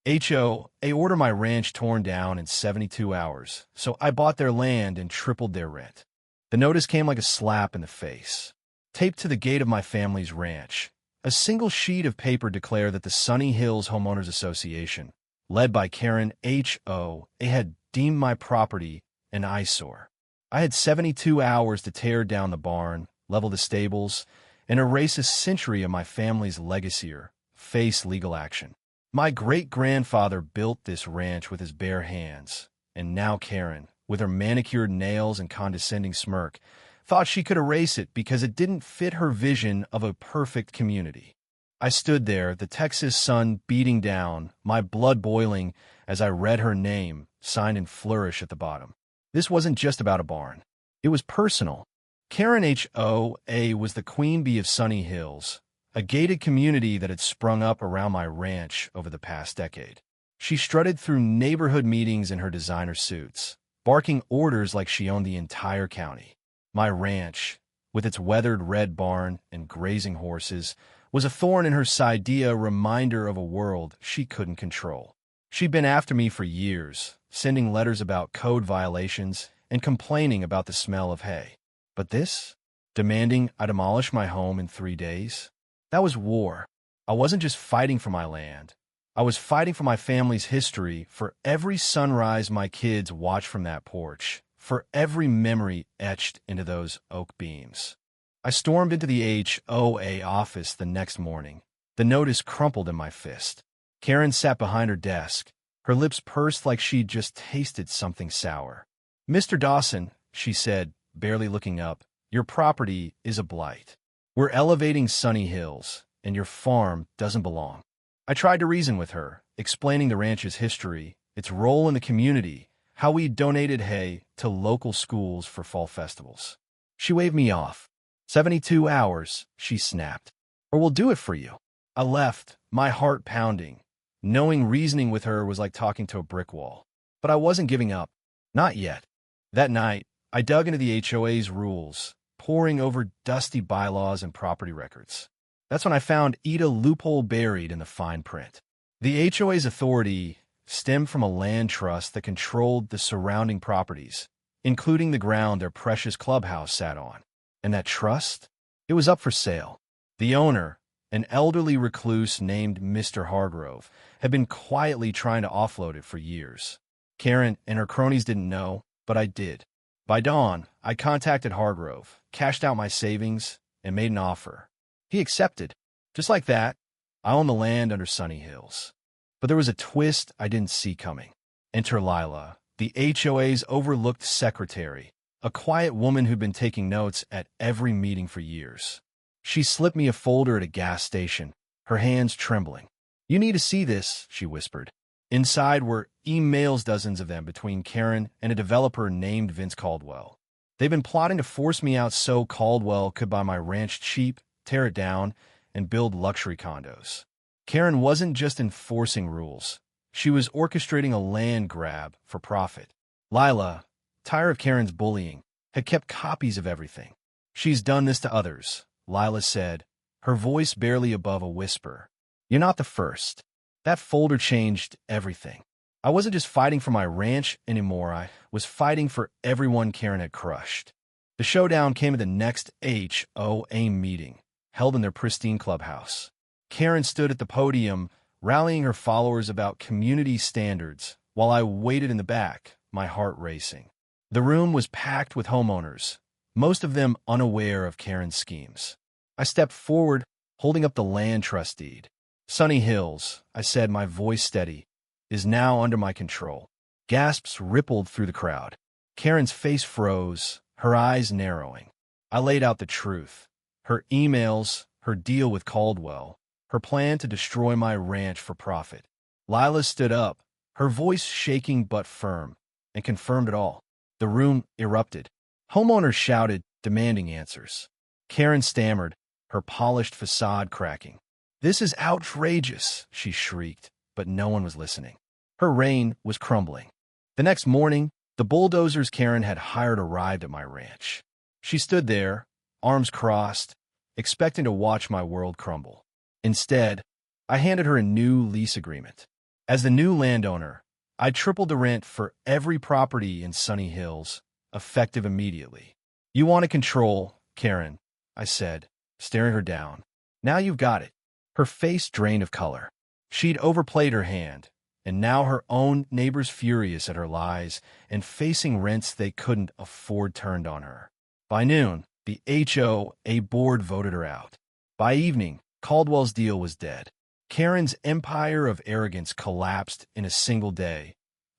HOA ordered my ranch torn down in 72 hours, so I bought their land and tripled their rent. The notice came like a slap in the face. Taped to the gate of my family's ranch, a single sheet of paper declared that the Sunny Hills Homeowners Association, led by Karen HOA, had deemed my property an eyesore. I had 72 hours to tear down the barn, level the stables, and erase a century of my family's legacy or face legal action. My great-grandfather built this ranch with his bare hands, and now Karen, with her manicured nails and condescending smirk, thought she could erase it because it didn't fit her vision of a perfect community. I stood there, the Texas sun beating down, my blood boiling as I read her name, signed in flourish at the bottom. This wasn't just about a barn. It was personal. Karen HOA was the queen bee of Sunny Hills, a gated community that had sprung up around my ranch over the past decade. She strutted through neighborhood meetings in her designer suits, barking orders like she owned the entire county. My ranch, with its weathered red barn and grazing horses, was a thorn in her side, a reminder of a world she couldn't control. She'd been after me for years, sending letters about code violations and complaining about the smell of hay. But this? Demanding I demolish my home in 3 days? That was war. I wasn't just fighting for my land. I was fighting for my family's history, for every sunrise my kids watched from that porch, for every memory etched into those oak beams. I stormed into the HOA office the next morning, the notice crumpled in my fist. Karen sat behind her desk, her lips pursed like she'd just tasted something sour. "Mr. Dawson," she said, barely looking up, "your property is a blight. We're elevating Sunny Hills, and your farm doesn't belong." I tried to reason with her, explaining the ranch's history, its role in the community, how we donated hay to local schools for fall festivals. She waved me off. 72 hours, she snapped, "or we'll do it for you." I left, my heart pounding, knowing reasoning with her was like talking to a brick wall. But I wasn't giving up. Not yet. That night, I dug into the HOA's rules, poring over dusty bylaws and property records. That's when I found a loophole buried in the fine print. The HOA's authority stemmed from a land trust that controlled the surrounding properties, including the ground their precious clubhouse sat on. And that trust? It was up for sale. The owner, an elderly recluse named Mr. Hargrove, had been quietly trying to offload it for years. Karen and her cronies didn't know, but I did. By dawn, I contacted Hargrove, cashed out my savings, and made an offer. He accepted. Just like that, I owned the land under Sunny Hills. But there was a twist I didn't see coming. Enter Lila, the HOA's overlooked secretary, a quiet woman who'd been taking notes at every meeting for years. She slipped me a folder at a gas station, her hands trembling. "You need to see this," she whispered. Inside were emails, dozens of them, between Karen and a developer named Vince Caldwell. They'd been plotting to force me out so Caldwell could buy my ranch cheap, tear it down, and build luxury condos. Karen wasn't just enforcing rules. She was orchestrating a land grab for profit. Lila, tired of Karen's bullying, had kept copies of everything. "She's done this to others," Lila said, her voice barely above a whisper. "You're not the first." That folder changed everything. I wasn't just fighting for my ranch anymore, I was fighting for everyone Karen had crushed. The showdown came at the next HOA meeting, held in their pristine clubhouse. Karen stood at the podium, rallying her followers about community standards, while I waited in the back, my heart racing. The room was packed with homeowners, most of them unaware of Karen's schemes. I stepped forward, holding up the land trust deed. "Sunny Hills," I said, my voice steady, "is now under my control." Gasps rippled through the crowd. Karen's face froze, her eyes narrowing. I laid out the truth. Her emails, her deal with Caldwell, her plan to destroy my ranch for profit. Lila stood up, her voice shaking but firm, and confirmed it all. The room erupted. Homeowners shouted, demanding answers. Karen stammered, her polished facade cracking. "This is outrageous," she shrieked, but no one was listening. Her reign was crumbling. The next morning, the bulldozers Karen had hired arrived at my ranch. She stood there, arms crossed, expecting to watch my world crumble. Instead, I handed her a new lease agreement. As the new landowner, I tripled the rent for every property in Sunny Hills, effective immediately. You want to control, Karen, I said, staring her down. Now you've got it. Her face drained of color. She'd overplayed her hand, and now her own neighbors furious at her lies and facing rents they couldn't afford turned on her. By noon, the HOA board voted her out. By evening, Caldwell's deal was dead. Karen's empire of arrogance collapsed in a single day,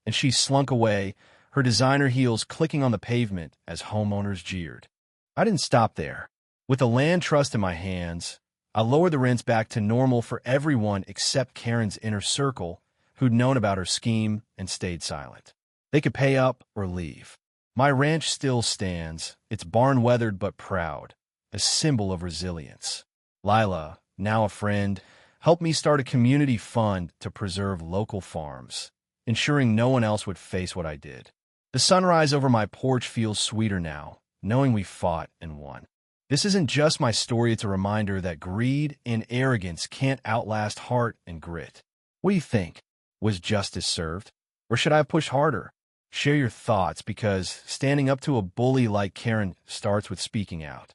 and she slunk away, her designer heels clicking on the pavement as homeowners jeered. I didn't stop there. With the land trust in my hands, I lowered the rents back to normal for everyone except Karen's inner circle, who'd known about her scheme and stayed silent. They could pay up or leave. My ranch still stands, its barn weathered but proud, a symbol of resilience. Lila, now a friend, helped me start a community fund to preserve local farms, ensuring no one else would face what I did. The sunrise over my porch feels sweeter now, knowing we fought and won. This isn't just my story, it's a reminder that greed and arrogance can't outlast heart and grit. What do you think? Was justice served? Or should I have pushed harder? Share your thoughts, because standing up to a bully like Karen starts with speaking out.